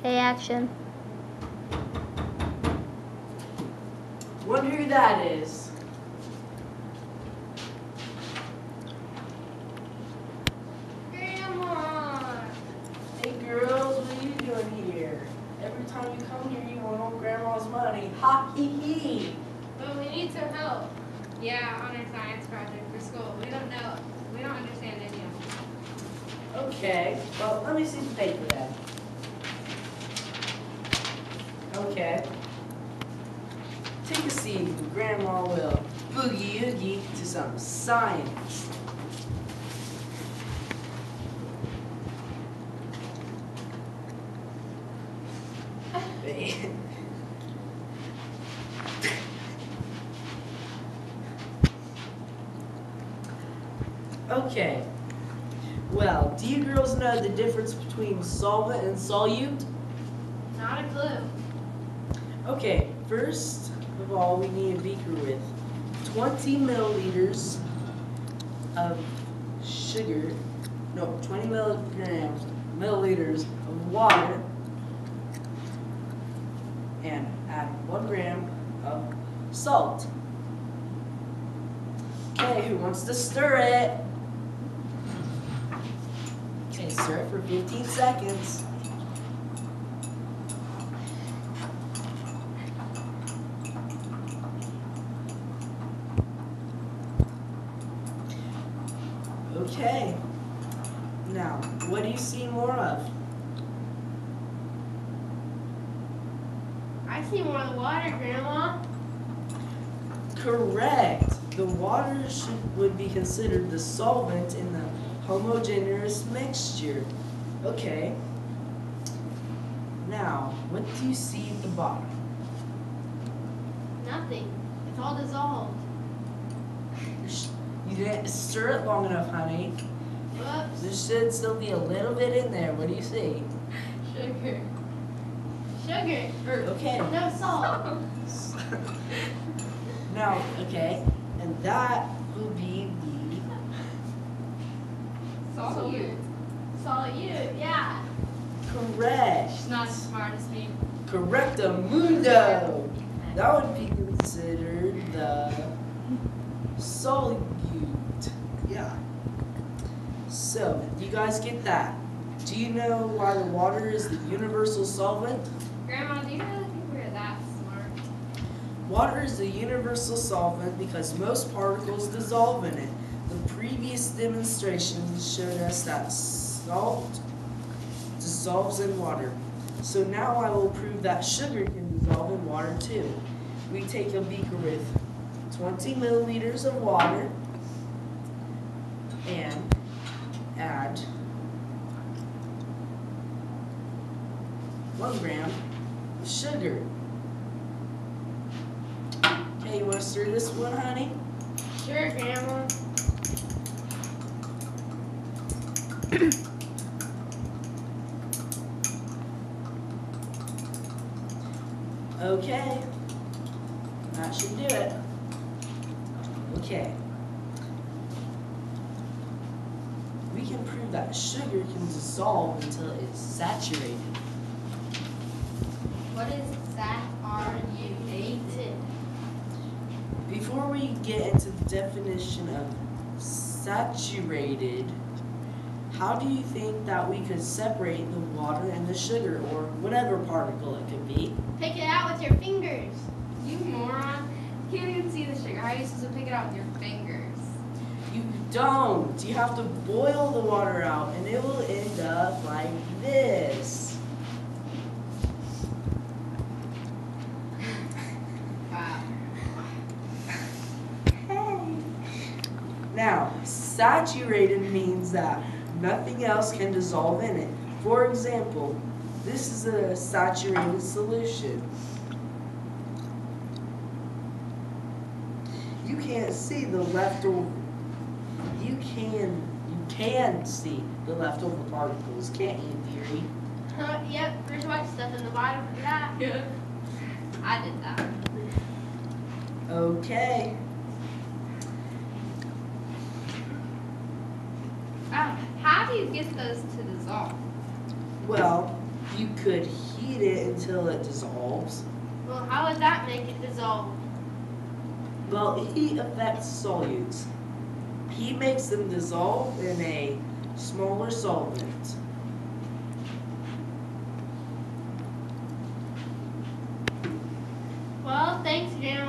Okay, action. Wonder who that is. Grandma! Hey girls, what are you doing here? Every time you come here, you want old grandma's money. Ha hee hee. But we need some help. Yeah, on our science project for school. We don't know. We don't understand any of it. Okay, well, let me see the paper then. Okay. Take a seat and Grandma will boogie oogie to some science. Okay. Well, do you girls know the difference between solvent and solute? Not a clue. Okay, first of all, we need a beaker with 20 milliliters of sugar, no, 20 milliliters of water, and add 1 gram of salt. Okay, who wants to stir it? Okay, stir it for 15 seconds. Okay. Now, what do you see more of? I see more of the water, Grandma. Correct. The water would be considered the solvent in the homogeneous mixture. Okay. Now, what do you see at the bottom? Nothing. It's all dissolved. You didn't stir it long enough, honey. Whoops. There should still be a little bit in there. What do you see? Sugar. Sugar. Okay. No salt. Now, okay, and that will be Solute. Solute, yeah. correct. She's not as smart as me. Correctamundo. That would be considered the solute. Yeah. So, you guys get that? Do you know why the water is the universal solvent? Grandma, do you really think we're that smart? Water is the universal solvent because most particles dissolve in it. The previous demonstration showed us that salt dissolves in water. So now I will prove that sugar can dissolve in water too. We take a beaker with 20 milliliters of water and add 1 gram of sugar. Okay, you want to stir this one, honey? Sure, Grandma. Okay, that should do it. Okay. We can prove that sugar can dissolve until it's saturated. What is saturated? Before we get into the definition of saturated, how do you think that we could separate the water and the sugar, or whatever particle it could be? Pick it out with your fingers. You moron. You can't even see the sugar. How are you supposed to pick it out with your fingers? You don't. You have to boil the water out, and it will end up like this. Wow. Now, saturated means that nothing else can dissolve in it. For example, this is a saturated solution. You can't see the leftover. You can see the leftover particles, can't you, dearie? Yep, there's white stuff in the bottom of that. Yeah. I did that. Okay. How do you get those to dissolve? Well, you could heat heat it until it dissolves. Well, how would that make it dissolve? Well, heat affects solutes. Heat makes them dissolve in a smaller solvent. Well, thanks, Grandma.